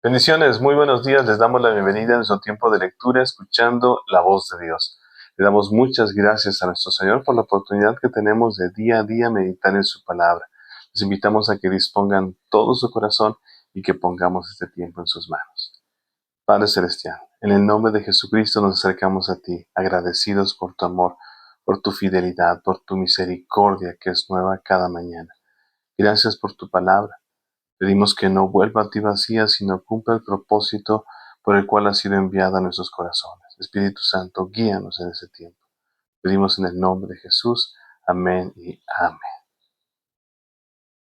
Bendiciones, muy buenos días. Les damos la bienvenida a nuestro tiempo de lectura, escuchando la voz de Dios. Le damos muchas gracias a nuestro Señor por la oportunidad que tenemos de día a día meditar en su palabra. Les invitamos a que dispongan todo su corazón y que pongamos este tiempo en sus manos. Padre Celestial, en el nombre de Jesucristo nos acercamos a ti, agradecidos por tu amor, por tu fidelidad, por tu misericordia que es nueva cada mañana. Gracias por tu palabra. Pedimos que no vuelva a ti vacía, sino cumpla el propósito por el cual ha sido enviada a nuestros corazones. Espíritu Santo, guíanos en ese tiempo. Pedimos en el nombre de Jesús. Amén y amén.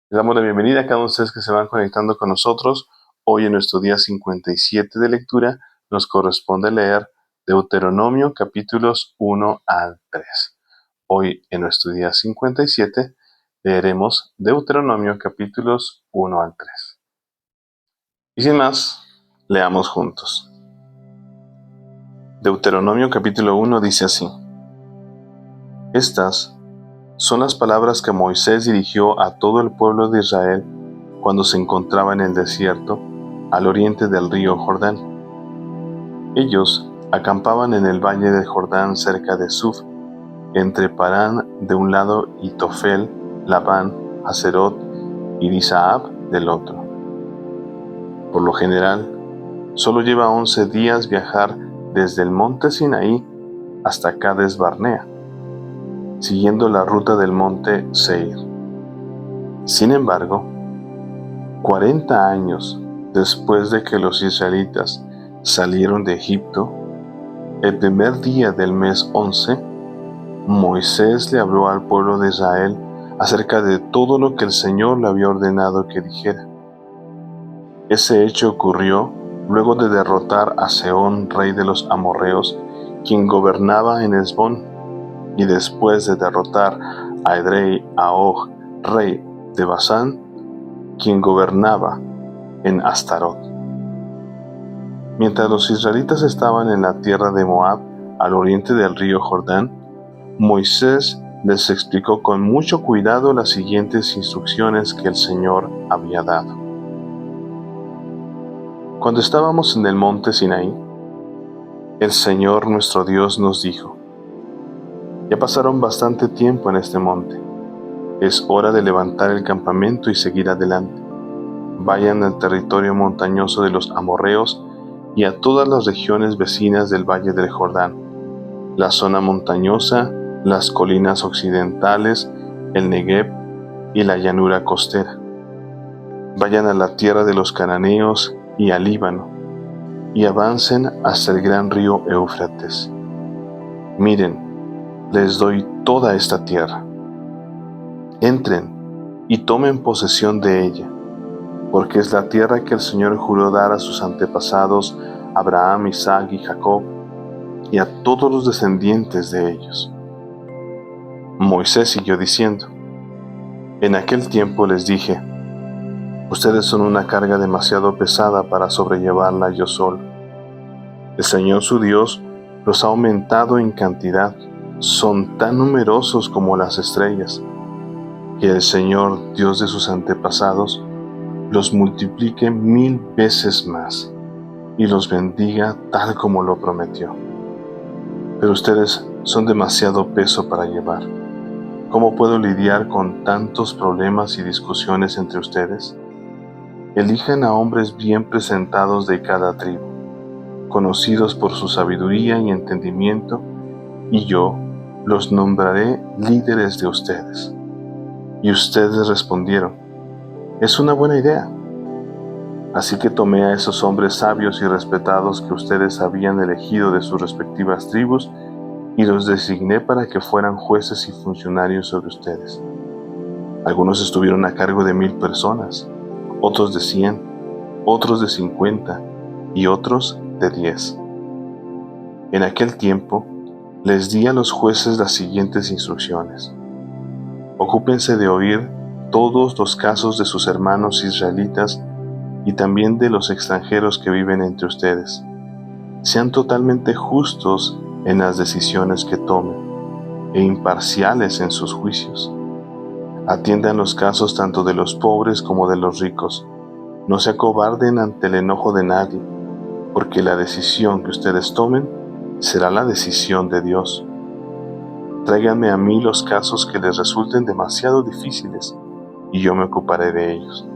Les damos la bienvenida a cada uno de ustedes que se van conectando con nosotros. Hoy en nuestro día 57 de lectura nos corresponde leer Deuteronomio capítulos 1 al 3. Hoy en nuestro día 57 leeremos Deuteronomio capítulos 1 al 3. Y sin más, leamos juntos. Deuteronomio capítulo 1 dice así: Estas son las palabras que Moisés dirigió a todo el pueblo de Israel cuando se encontraba en el desierto, al oriente del río Jordán. Ellos acampaban en el valle del Jordán cerca de Suf, entre Parán de un lado y Tofel, Labán, Haserot y Disaab del otro. Por lo general, solo lleva 11 días viajar desde el monte Sinaí hasta Cades Barnea, siguiendo la ruta del monte Seir. Sin embargo, 40 años después de que los israelitas salieron de Egipto, el primer día del mes 11, Moisés le habló al pueblo de Israel acerca de todo lo que el Señor le había ordenado que dijera. Ese hecho ocurrió luego de derrotar a Sehón, rey de los amorreos, quien gobernaba en Hesbón, y después de derrotar a Edrei Ahog, rey de Basán, quien gobernaba en Astarot. Mientras los israelitas estaban en la tierra de Moab, al oriente del río Jordán, Moisés les explicó con mucho cuidado las siguientes instrucciones que el Señor había dado. Cuando estábamos en el monte Sinaí, el Señor nuestro Dios nos dijo: Ya pasaron bastante tiempo en este monte. Es hora de levantar el campamento y seguir adelante. Vayan al territorio montañoso de los amorreos y a todas las regiones vecinas del valle del Jordán, la zona montañosa, las colinas occidentales, el Negev y la llanura costera. Vayan a la tierra de los cananeos y al Líbano, y avancen hasta el gran río Éufrates. Miren, les doy toda esta tierra. Entren y tomen posesión de ella, porque es la tierra que el Señor juró dar a sus antepasados, Abraham, Isaac y Jacob, y a todos los descendientes de ellos. Moisés siguió diciendo: En aquel tiempo les dije: Ustedes son una carga demasiado pesada para sobrellevarla yo solo. El Señor su Dios los ha aumentado en cantidad, son tan numerosos como las estrellas. Que el Señor, Dios de sus antepasados, los multiplique 1000 veces más y los bendiga tal como lo prometió. Pero ustedes son demasiado peso para llevar. ¿Cómo puedo lidiar con tantos problemas y discusiones entre ustedes? Elijan a hombres bien presentados de cada tribu, conocidos por su sabiduría y entendimiento, y yo los nombraré líderes de ustedes. Y ustedes respondieron: Es una buena idea. Así que tomé a esos hombres sabios y respetados que ustedes habían elegido de sus respectivas tribus y los designé para que fueran jueces y funcionarios sobre ustedes. Algunos estuvieron a cargo de 1000 personas, otros de 100, otros de 50 y otros de 10. En aquel tiempo les di a los jueces las siguientes instrucciones: Ocúpense de oír todos los casos de sus hermanos israelitas y también de los extranjeros que viven entre ustedes. Sean totalmente justos en las decisiones que tomen e imparciales en sus juicios. Atiendan los casos tanto de los pobres como de los ricos. No se acobarden ante el enojo de nadie, porque la decisión que ustedes tomen será la decisión de Dios. Tráiganme a mí los casos que les resulten demasiado difíciles, y yo me ocuparé de ellos.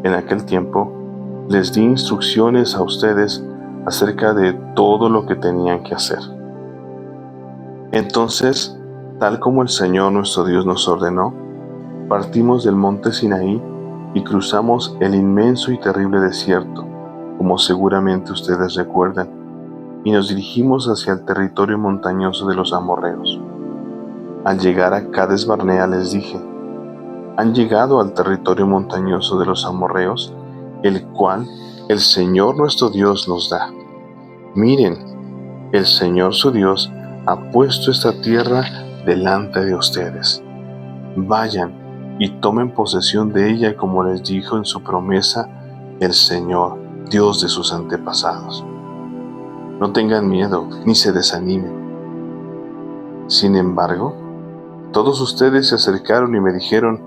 En aquel tiempo, les di instrucciones a ustedes acerca de todo lo que tenían que hacer. Entonces, tal como el Señor nuestro Dios nos ordenó, partimos del monte Sinaí y cruzamos el inmenso y terrible desierto, como seguramente ustedes recuerdan, y nos dirigimos hacia el territorio montañoso de los amorreos. Al llegar a Cades Barnea les dije: han llegado al territorio montañoso de los amorreos, el cual el Señor nuestro Dios nos da. Miren, el Señor su Dios ha puesto esta tierra delante de ustedes. Vayan y tomen posesión de ella como les dijo en su promesa el Señor, Dios de sus antepasados. No tengan miedo ni se desanimen. Sin embargo, todos ustedes se acercaron y me dijeron: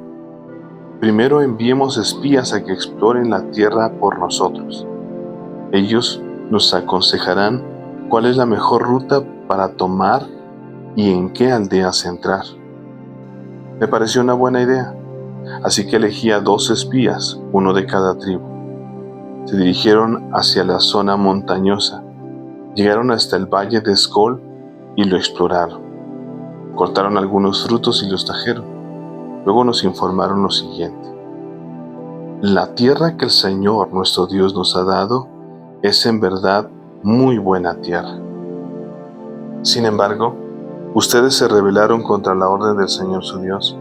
primero enviemos espías a que exploren la tierra por nosotros. Ellos nos aconsejarán cuál es la mejor ruta para tomar y en qué aldeas entrar. Me pareció una buena idea, así que elegí a 2 espías, uno de cada tribu. Se dirigieron hacia la zona montañosa, llegaron hasta el valle de Escol y lo exploraron. Cortaron algunos frutos y los trajeron. Luego nos informaron lo siguiente: la tierra que el Señor nuestro Dios nos ha dado es en verdad muy buena tierra. Sin embargo, ustedes se rebelaron contra la orden del Señor su Dios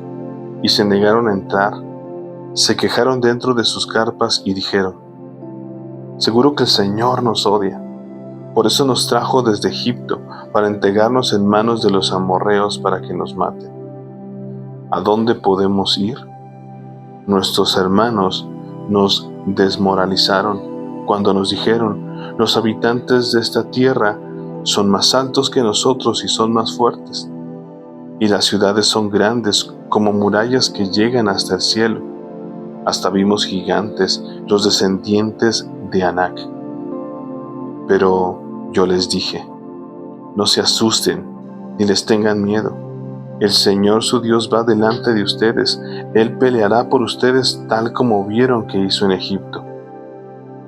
y se negaron a entrar. Se quejaron dentro de sus carpas y dijeron: seguro que el Señor nos odia. Por eso nos trajo desde Egipto para entregarnos en manos de los amorreos para que nos maten. ¿A dónde podemos ir? Nuestros hermanos nos desmoralizaron cuando nos dijeron: los habitantes de esta tierra son más altos que nosotros y son más fuertes, y las ciudades son grandes como murallas que llegan hasta el cielo. Hasta vimos gigantes, los descendientes de Anac. Pero yo les dije: no se asusten ni les tengan miedo. El Señor su Dios va delante de ustedes. Él peleará por ustedes tal como vieron que hizo en Egipto.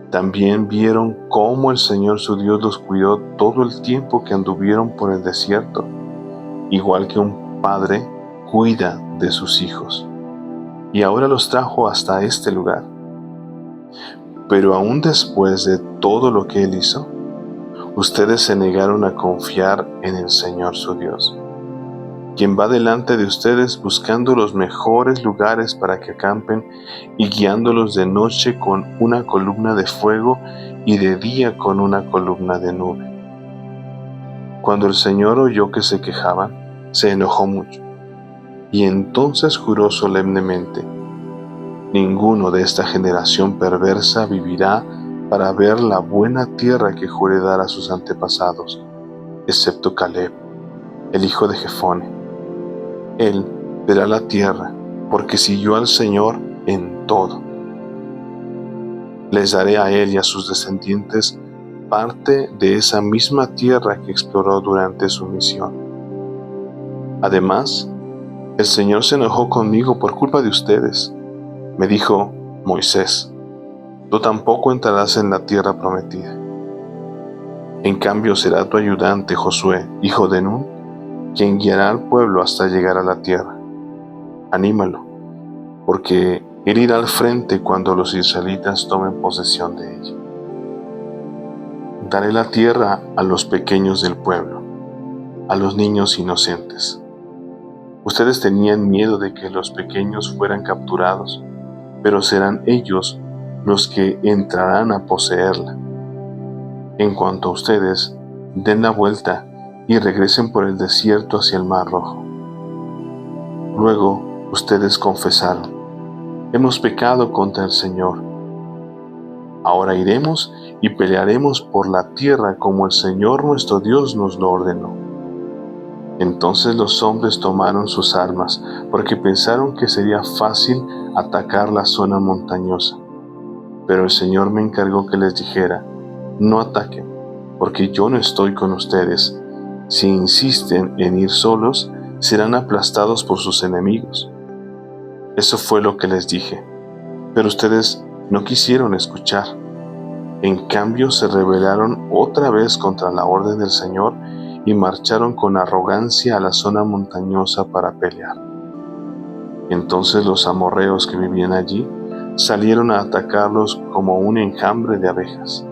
También vieron cómo el Señor su Dios los cuidó todo el tiempo que anduvieron por el desierto, igual que un padre cuida de sus hijos. Y ahora los trajo hasta este lugar. Pero aún después de todo lo que Él hizo, ustedes se negaron a confiar en el Señor su Dios, quien va delante de ustedes buscando los mejores lugares para que acampen y guiándolos de noche con una columna de fuego y de día con una columna de nube. Cuando el Señor oyó que se quejaban, se enojó mucho, y entonces juró solemnemente: ninguno de esta generación perversa vivirá para ver la buena tierra que juré dar a sus antepasados, excepto Caleb, el hijo de Jefone. Él verá la tierra, porque siguió al Señor en todo. Les daré a él y a sus descendientes parte de esa misma tierra que exploró durante su misión. Además, el Señor se enojó conmigo por culpa de ustedes. Me dijo: Moisés, tú tampoco entrarás en la tierra prometida. En cambio será tu ayudante Josué, hijo de Nun, quien guiará al pueblo hasta llegar a la tierra. Anímalo, porque él irá al frente cuando los israelitas tomen posesión de ella. Daré la tierra a los pequeños del pueblo, a los niños inocentes. Ustedes tenían miedo de que los pequeños fueran capturados, pero serán ellos los que entrarán a poseerla. En cuanto a ustedes, den la vuelta y regresen por el desierto hacia el Mar Rojo. Luego ustedes confesaron: hemos pecado contra el Señor. Ahora iremos y pelearemos por la tierra como el Señor nuestro Dios nos lo ordenó. Entonces los hombres tomaron sus armas, porque pensaron que sería fácil atacar la zona montañosa. Pero el Señor me encargó que les dijera: no ataquen, porque yo no estoy con ustedes. Si insisten en ir solos, serán aplastados por sus enemigos. Eso fue lo que les dije, pero ustedes no quisieron escuchar. En cambio, se rebelaron otra vez contra la orden del Señor y marcharon con arrogancia a la zona montañosa para pelear. Entonces los amorreos que vivían allí salieron a atacarlos como un enjambre de abejas.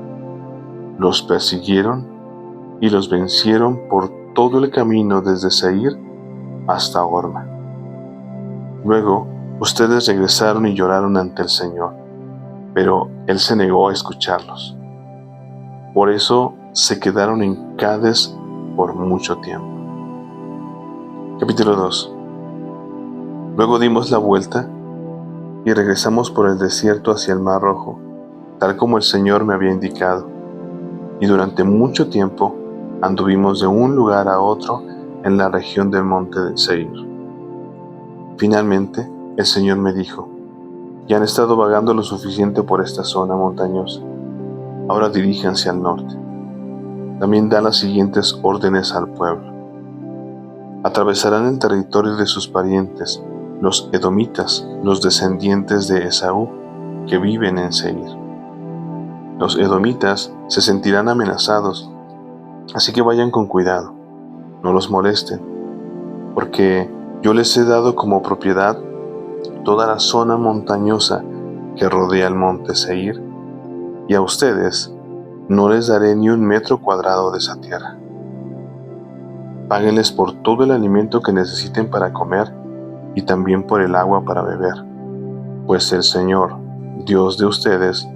Los persiguieron y los vencieron por todo el camino desde Seir hasta Horma. Luego, ustedes regresaron y lloraron ante el Señor, pero Él se negó a escucharlos. Por eso se quedaron en Cades por mucho tiempo. Capítulo 2. Luego dimos la vuelta y regresamos por el desierto hacia el Mar Rojo, tal como el Señor me había indicado. Y durante mucho tiempo anduvimos de un lugar a otro en la región del monte de Seir. Finalmente, el Señor me dijo: ya han estado vagando lo suficiente por esta zona montañosa. Ahora diríjanse al norte. También da las siguientes órdenes al pueblo: atravesarán el territorio de sus parientes, los edomitas, los descendientes de Esaú, que viven en Seir. Los edomitas se sentirán amenazados, así que vayan con cuidado, no los molesten, porque yo les he dado como propiedad toda la zona montañosa que rodea el monte Seir, y a ustedes no les daré ni un metro cuadrado de esa tierra. Páguenles por todo el alimento que necesiten para comer y también por el agua para beber, pues el Señor, Dios de ustedes,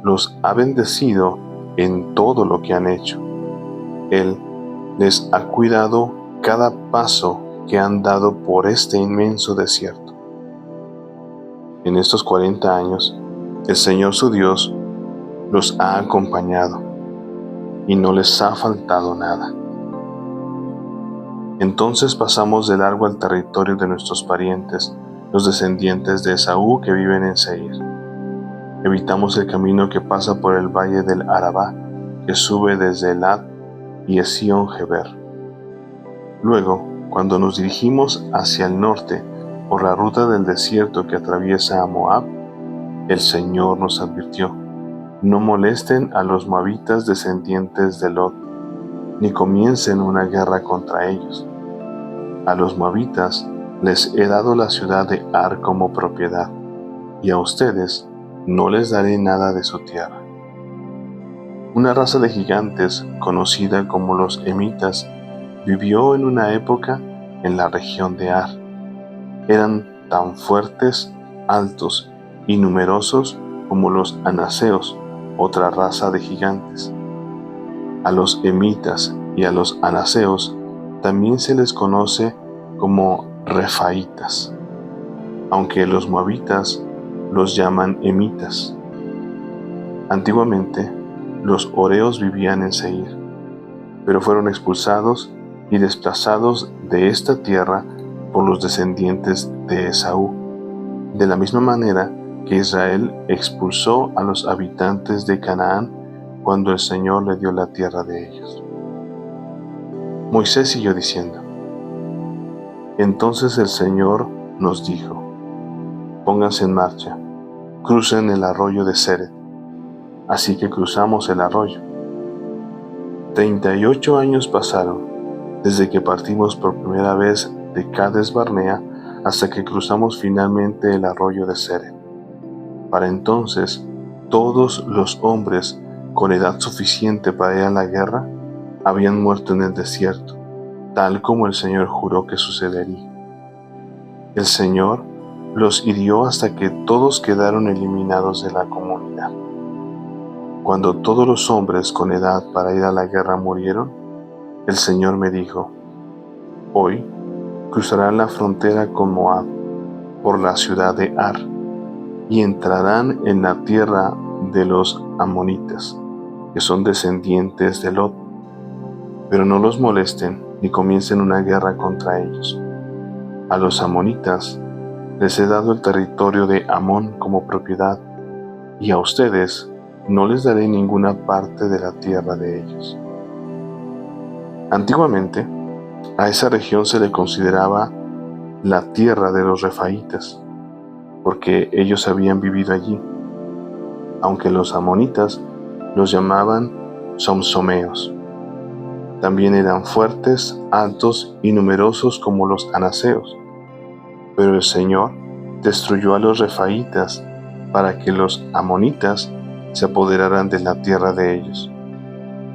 los ha bendecido en todo lo que han hecho. Él les ha cuidado cada paso que han dado por este inmenso desierto. En estos 40 años, el Señor su Dios los ha acompañado y no les ha faltado nada. Entonces pasamos de largo al territorio de nuestros parientes, los descendientes de Esaú que viven en Seir. Evitamos el camino que pasa por el valle del Arabá, que sube desde Elad y Esión-Geber. Luego, cuando nos dirigimos hacia el norte por la ruta del desierto que atraviesa a Moab, el Señor nos advirtió: no molesten a los moabitas descendientes de Lot, ni comiencen una guerra contra ellos. A los moabitas les he dado la ciudad de Ar como propiedad, y a ustedes no les daré nada de su tierra. Una raza de gigantes, conocida como los emitas, vivió en una época en la región de Ar. Eran tan fuertes, altos y numerosos como los anaseos, otra raza de gigantes. A los emitas y a los anaseos también se les conoce como refaitas, aunque los moabitas los llaman emitas. Antiguamente, los horeos vivían en Seir, pero fueron expulsados y desplazados de esta tierra por los descendientes de Esaú, de la misma manera que Israel expulsó a los habitantes de Canaán cuando el Señor le dio la tierra de ellos. Moisés siguió diciendo: entonces el Señor nos dijo: pónganse en marcha, crucen el arroyo de Sered. Así que cruzamos el arroyo. 38 años pasaron desde que partimos por primera vez de Cades Barnea hasta que cruzamos finalmente el arroyo de Sered. Para entonces, todos los hombres con edad suficiente para ir a la guerra habían muerto en el desierto, tal como el Señor juró que sucedería. El Señor los hirió hasta que todos quedaron eliminados de la comunidad. Cuando todos los hombres con edad para ir a la guerra murieron, el Señor me dijo: hoy cruzarán la frontera con Moab por la ciudad de Ar y entrarán en la tierra de los amonitas, que son descendientes de Lot. Pero no los molesten ni comiencen una guerra contra ellos. A los amonitas les he dado el territorio de Amón como propiedad, y a ustedes no les daré ninguna parte de la tierra de ellos. Antiguamente, a esa región se le consideraba la tierra de los refaítas, porque ellos habían vivido allí, aunque los amonitas los llamaban somsomeos. También eran fuertes, altos y numerosos como los anaseos. Pero el Señor destruyó a los refaítas para que los amonitas se apoderaran de la tierra de ellos.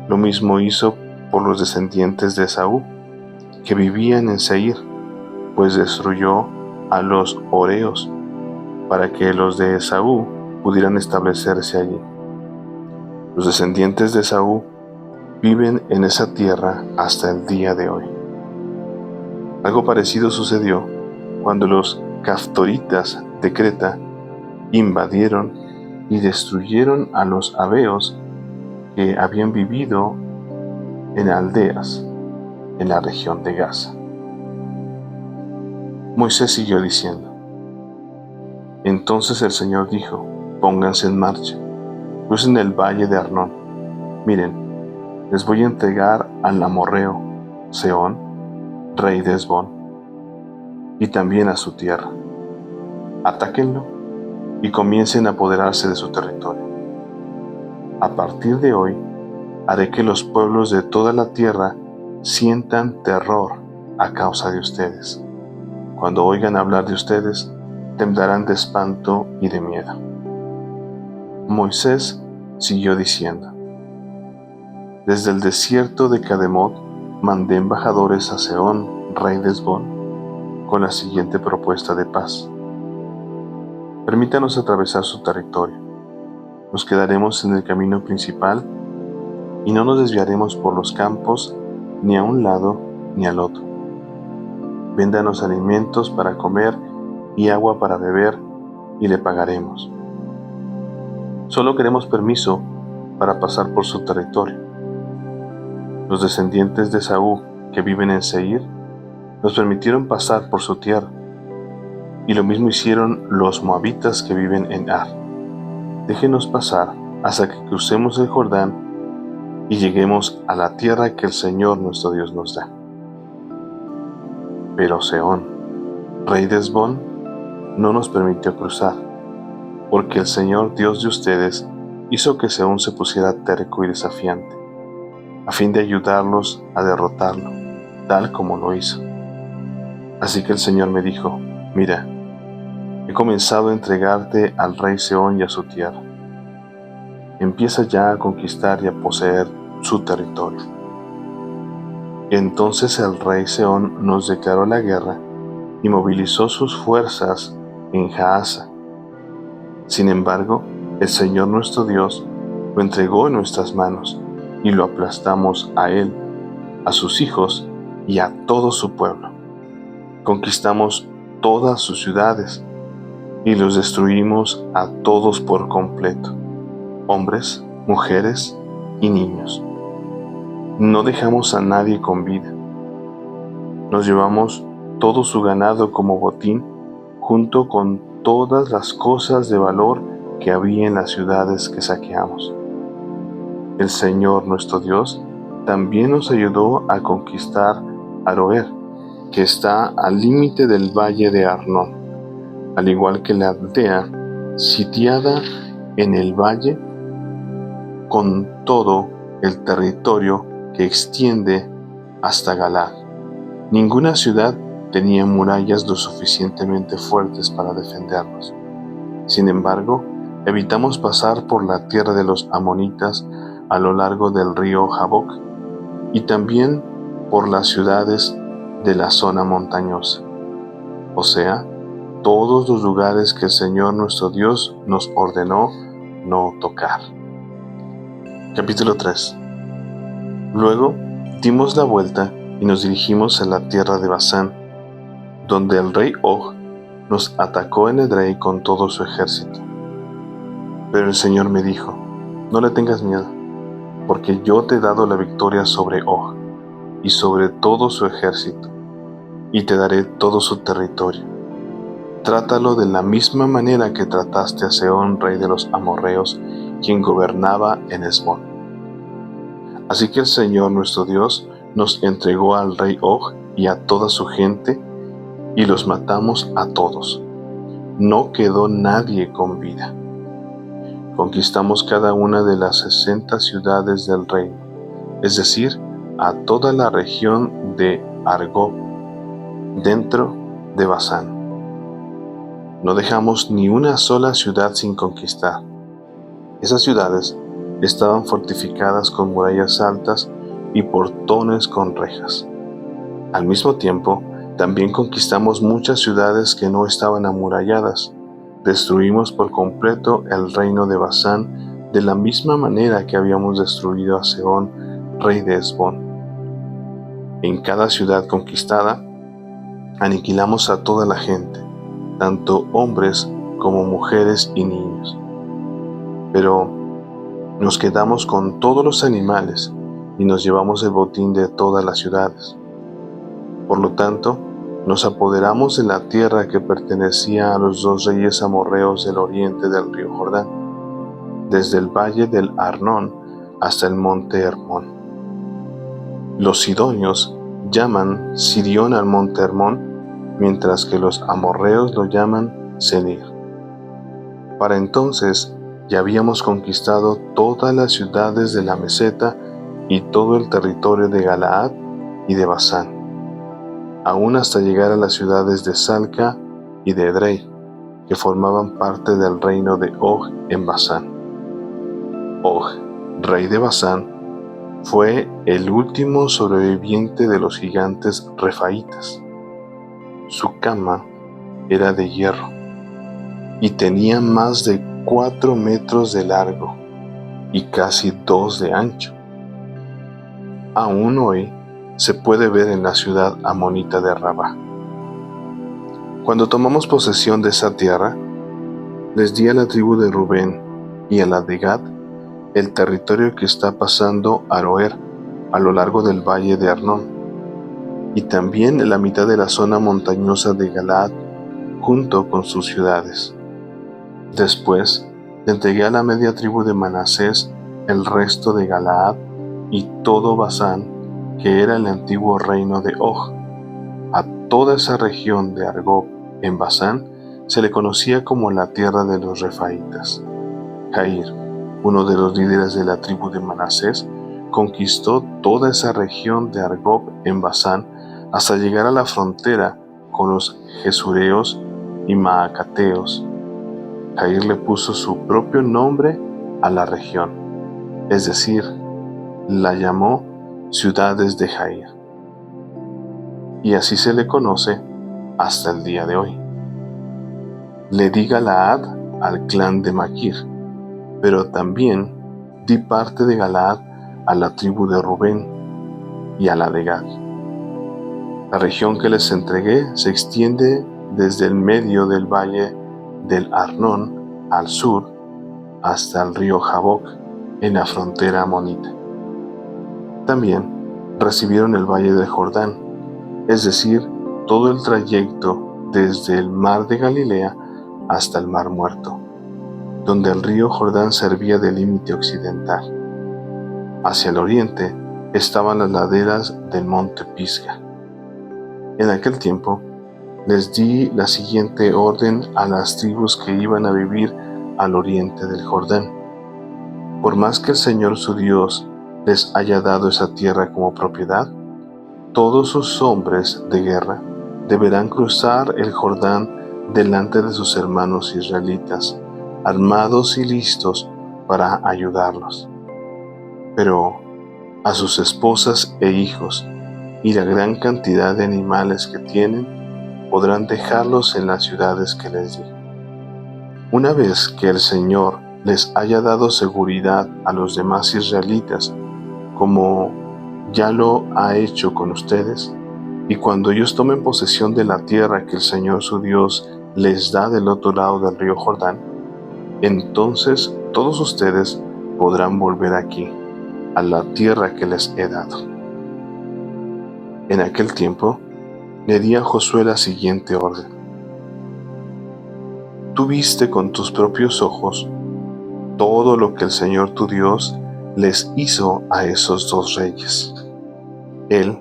Lo mismo hizo por los descendientes de Esaú, que vivían en Seir, pues destruyó a los horeos para que los de Esaú pudieran establecerse allí. Los descendientes de Esaú viven en esa tierra hasta el día de hoy. Algo parecido sucedió cuando los caftoritas de Creta invadieron y destruyeron a los habeos que habían vivido en aldeas en la región de Gaza. Moisés siguió diciendo: Entonces el Señor dijo: Pónganse en marcha, crucen el valle de Arnón. Miren, les voy a entregar al amorreo Sehón, rey de Hesbón, y también a su tierra. Atáquenlo y comiencen a apoderarse de su territorio. A partir de hoy, haré que los pueblos de toda la tierra sientan terror a causa de ustedes. Cuando oigan hablar de ustedes, temblarán de espanto y de miedo. Moisés siguió diciendo: Desde el desierto de Cademot mandé embajadores a Sehón, rey de Hesbón, con la siguiente propuesta de paz: Permítanos atravesar su territorio. Nos quedaremos en el camino principal y no nos desviaremos por los campos ni a un lado ni al otro. Véndanos alimentos para comer y agua para beber y le pagaremos. Solo queremos permiso para pasar por su territorio. Los descendientes de Esaú que viven en Seir nos permitieron pasar por su tierra, y lo mismo hicieron los moabitas que viven en Ar. Déjenos pasar hasta que crucemos el Jordán y lleguemos a la tierra que el Señor nuestro Dios nos da. Pero Sehón, rey de Hesbón, no nos permitió cruzar, porque el Señor Dios de ustedes hizo que Sehón se pusiera terco y desafiante, a fin de ayudarlos a derrotarlo, tal como lo hizo. Así que el Señor me dijo: Mira, he comenzado a entregarte al rey Sehón y a su tierra. Empieza ya a conquistar y a poseer su territorio. Entonces el rey Sehón nos declaró la guerra y movilizó sus fuerzas en Jahaza. Sin embargo, el Señor nuestro Dios lo entregó en nuestras manos y lo aplastamos a él, a sus hijos y a todo su pueblo. Conquistamos todas sus ciudades y los destruimos a todos por completo, hombres, mujeres y niños. No dejamos a nadie con vida. Nos llevamos todo su ganado como botín, junto con todas las cosas de valor que había en las ciudades que saqueamos. El Señor nuestro Dios también nos ayudó a conquistar Aroer, que está al límite del valle de Arnón, al igual que la aldea sitiada en el valle, con todo el territorio que extiende hasta Galad. Ninguna ciudad tenía murallas lo suficientemente fuertes para defendernos. Sin embargo, evitamos pasar por la tierra de los amonitas a lo largo del río Jaboc y también por las ciudades de la zona montañosa, o sea, todos los lugares que el Señor nuestro Dios nos ordenó no tocar. Capítulo 3. Luego dimos la vuelta y nos dirigimos a la tierra de Basán, donde el rey Og nos atacó en Edrei con todo su ejército. Pero el Señor me dijo: No le tengas miedo, porque yo te he dado la victoria sobre Og y sobre todo su ejército, y te daré todo su territorio. Trátalo de la misma manera que trataste a Sehón, rey de los amorreos, quien gobernaba en Hesbón. Así que el Señor nuestro Dios nos entregó al rey Og y a toda su gente, y los matamos a todos. No quedó nadie con vida. Conquistamos cada una de las 60 ciudades del reino, es decir, a toda la región de Argob, dentro de Basán. No dejamos ni una sola ciudad sin conquistar. Esas ciudades estaban fortificadas con murallas altas y portones con rejas. Al mismo tiempo, también conquistamos muchas ciudades que no estaban amuralladas. Destruimos por completo el reino de Basán de la misma manera que habíamos destruido a Sehón, rey de Hesbón. En cada ciudad conquistada, aniquilamos a toda la gente, tanto hombres como mujeres y niños. Pero nos quedamos con todos los animales y nos llevamos el botín de todas las ciudades. Por lo tanto, nos apoderamos de la tierra que pertenecía a los 2 reyes amorreos del oriente del río Jordán, desde el valle del Arnón hasta el monte Hermón. Los sidonios llaman Sirión al monte Hermón, mientras que los amorreos lo llaman Senir. Para entonces ya habíamos conquistado todas las ciudades de la meseta y todo el territorio de Galaad y de Basán, aún hasta llegar a las ciudades de Salca y de Edrei, que formaban parte del reino de Og en Basán. Og, rey de Basán, fue el último sobreviviente de los gigantes refaítas. Su cama era de hierro y tenía más de 4 metros de largo y casi 2 de ancho. Aún hoy se puede ver en la ciudad amonita de Rabá. Cuando tomamos posesión de esa tierra, les di a la tribu de Rubén y a la de Gad el territorio que está pasando Aroer a lo largo del valle de Arnón, y también la mitad de la zona montañosa de Galaad junto con sus ciudades. Después le entregué a la media tribu de Manasés el resto de Galaad y todo Basán, que era el antiguo reino de Og. A toda esa región de Argob en Basán se le conocía como la tierra de los refaítas. Jair, uno de los líderes de la tribu de Manasés, conquistó toda esa región de Argob en Basán hasta llegar a la frontera con los Gesureos y Maacateos. Jair le puso su propio nombre a la región, es decir, la llamó Ciudades de Jair. Y así se le conoce hasta el día de hoy. Le di Galaad al clan de Maquir, pero también di parte de Galaad a la tribu de Rubén y a la de Gad. La región que les entregué se extiende desde el medio del valle del Arnón al sur hasta el río Jaboc en la frontera amonita. También recibieron el valle del Jordán, es decir, todo el trayecto desde el mar de Galilea hasta el mar Muerto, donde el río Jordán servía de límite occidental. Hacia el oriente estaban las laderas del monte Pisga. En aquel tiempo les di la siguiente orden a las tribus que iban a vivir al oriente del Jordán. Por más que el Señor su Dios les haya dado esa tierra como propiedad, todos sus hombres de guerra deberán cruzar el Jordán delante de sus hermanos israelitas, armados y listos para ayudarlos. Pero a sus esposas e hijos y la gran cantidad de animales que tienen, podrán dejarlos en las ciudades que les di. Una vez que el Señor les haya dado seguridad a los demás israelitas, como ya lo ha hecho con ustedes, y cuando ellos tomen posesión de la tierra que el Señor su Dios les da del otro lado del río Jordán, entonces todos ustedes podrán volver aquí, a la tierra que les he dado. En aquel tiempo le di a Josué la siguiente orden: Tú viste con tus propios ojos todo lo que el Señor tu Dios les hizo a esos dos reyes. Él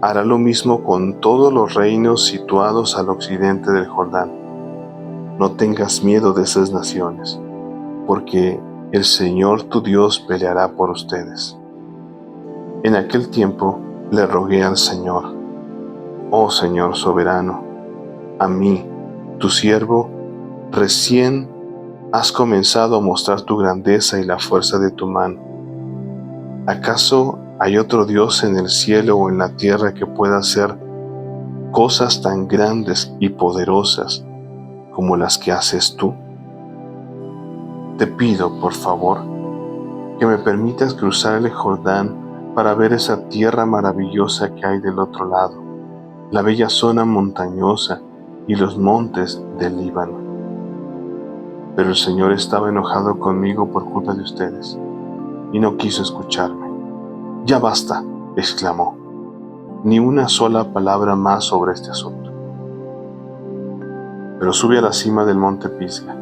hará lo mismo con todos los reinos situados al occidente del Jordán. No tengas miedo de esas naciones, porque el Señor tu Dios peleará por ustedes. En aquel tiempo le rogué al Señor: oh Señor soberano, a mí, tu siervo, recién has comenzado a mostrar tu grandeza y la fuerza de tu mano. ¿Acaso hay otro Dios en el cielo o en la tierra que pueda hacer cosas tan grandes y poderosas como las que haces tú? Te pido, por favor, que me permitas cruzar el Jordán para ver esa tierra maravillosa que hay del otro lado, la bella zona montañosa y los montes del Líbano. Pero el Señor estaba enojado conmigo por culpa de ustedes y no quiso escucharme. Ya basta, exclamó. Ni una sola palabra más sobre este asunto. Pero sube a la cima del monte Pisga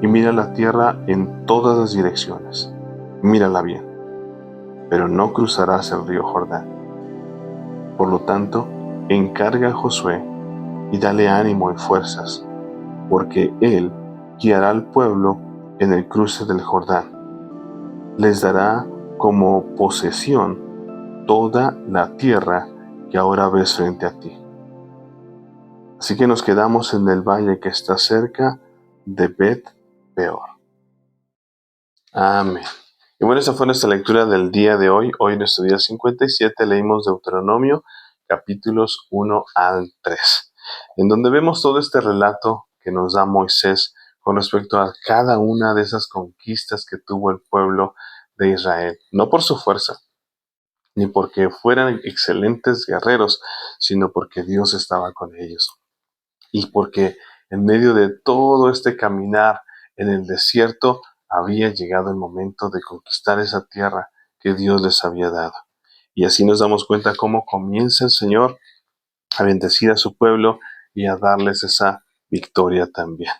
y mira la tierra en todas las direcciones. Mírala bien, pero no cruzarás el río Jordán. Por lo tanto, encarga a Josué y dale ánimo y fuerzas, porque él guiará al pueblo en el cruce del Jordán. Les dará como posesión toda la tierra que ahora ves frente a ti. Así que nos quedamos en el valle que está cerca de Bet Peor. Amén. Y bueno, esa fue nuestra lectura del día de hoy. Hoy en nuestro día 57 leímos Deuteronomio capítulos 1 al 3, en donde vemos todo este relato que nos da Moisés con respecto a cada una de esas conquistas que tuvo el pueblo de Israel. No por su fuerza, ni porque fueran excelentes guerreros, sino porque Dios estaba con ellos. Y porque en medio de todo este caminar en el desierto había llegado el momento de conquistar esa tierra que Dios les había dado. Y así nos damos cuenta cómo comienza el Señor a bendecir a su pueblo y a darles esa victoria también.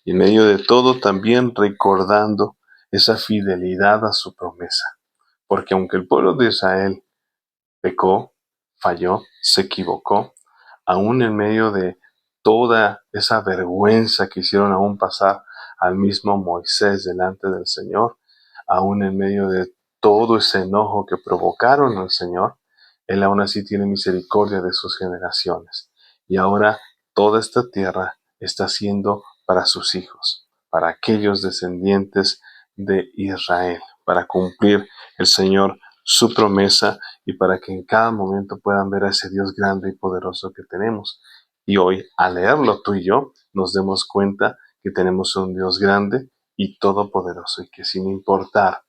Y en medio de todo también recordando esa fidelidad a su promesa. Porque aunque el pueblo de Israel pecó, falló, se equivocó, aún en medio de toda esa vergüenza que hicieron aún pasar al mismo Moisés delante del Señor, aún en medio de todo ese enojo que provocaron al Señor, Él aún así tiene misericordia de sus generaciones. Y ahora toda esta tierra está siendo para sus hijos, para aquellos descendientes de Israel, para cumplir el Señor su promesa y para que en cada momento puedan ver a ese Dios grande y poderoso que tenemos. Y hoy, al leerlo tú y yo, nos demos cuenta que tenemos un Dios grande y todopoderoso y que sin importar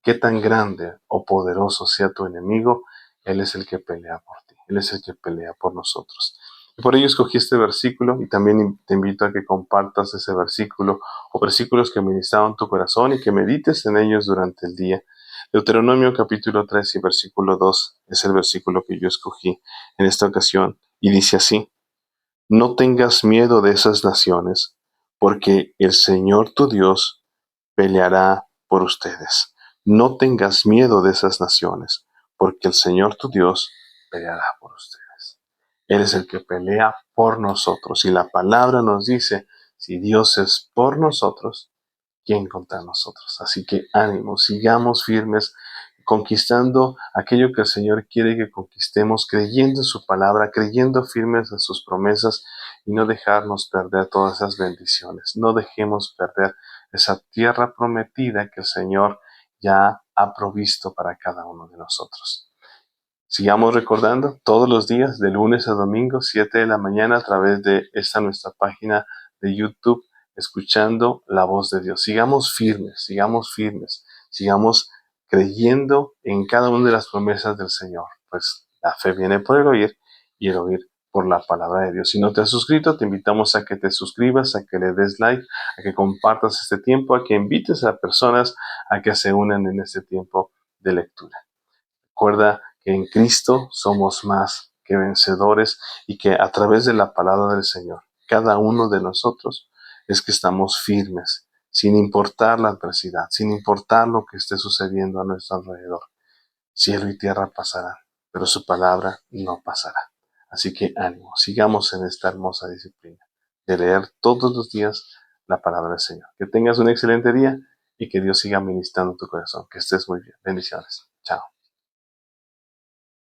qué tan grande o poderoso sea tu enemigo, Él es el que pelea por ti, Él es el que pelea por nosotros. Y por ello escogí este versículo y también te invito a que compartas ese versículo o versículos que ministraron tu corazón y que medites en ellos durante el día. Deuteronomio capítulo 3 y versículo 2 es el versículo que yo escogí en esta ocasión y dice así: no tengas miedo de esas naciones, porque el Señor tu Dios peleará por ustedes. No tengas miedo de esas naciones, porque el Señor tu Dios peleará por ustedes. Él es el que pelea por nosotros. Y la palabra nos dice, si Dios es por nosotros, ¿quién contra nosotros? Así que ánimo, sigamos firmes, conquistando aquello que el Señor quiere que conquistemos, creyendo en su palabra, creyendo firmes en sus promesas y no dejarnos perder todas esas bendiciones. No dejemos perder esa tierra prometida que el Señor ya ha provisto para cada uno de nosotros. Sigamos recordando todos los días, de lunes a domingo, 7 de la mañana, a través de esta nuestra página de YouTube, escuchando la voz de Dios. Sigamos firmes, sigamos creyendo en cada una de las promesas del Señor. Pues la fe viene por el oír y el oír por la palabra de Dios. Si no te has suscrito, te invitamos a que te suscribas, a que le des like, a que compartas este tiempo, a que invites a personas a que se unan en este tiempo de lectura. Recuerda que en Cristo somos más que vencedores y que a través de la palabra del Señor, cada uno de nosotros es que estamos firmes, sin importar la adversidad, sin importar lo que esté sucediendo a nuestro alrededor. Cielo y tierra pasarán, pero su palabra no pasará. Así que ánimo, sigamos en esta hermosa disciplina de leer todos los días la palabra del Señor. Que tengas un excelente día y que Dios siga ministrando tu corazón. Que estés muy bien. Bendiciones. Chao.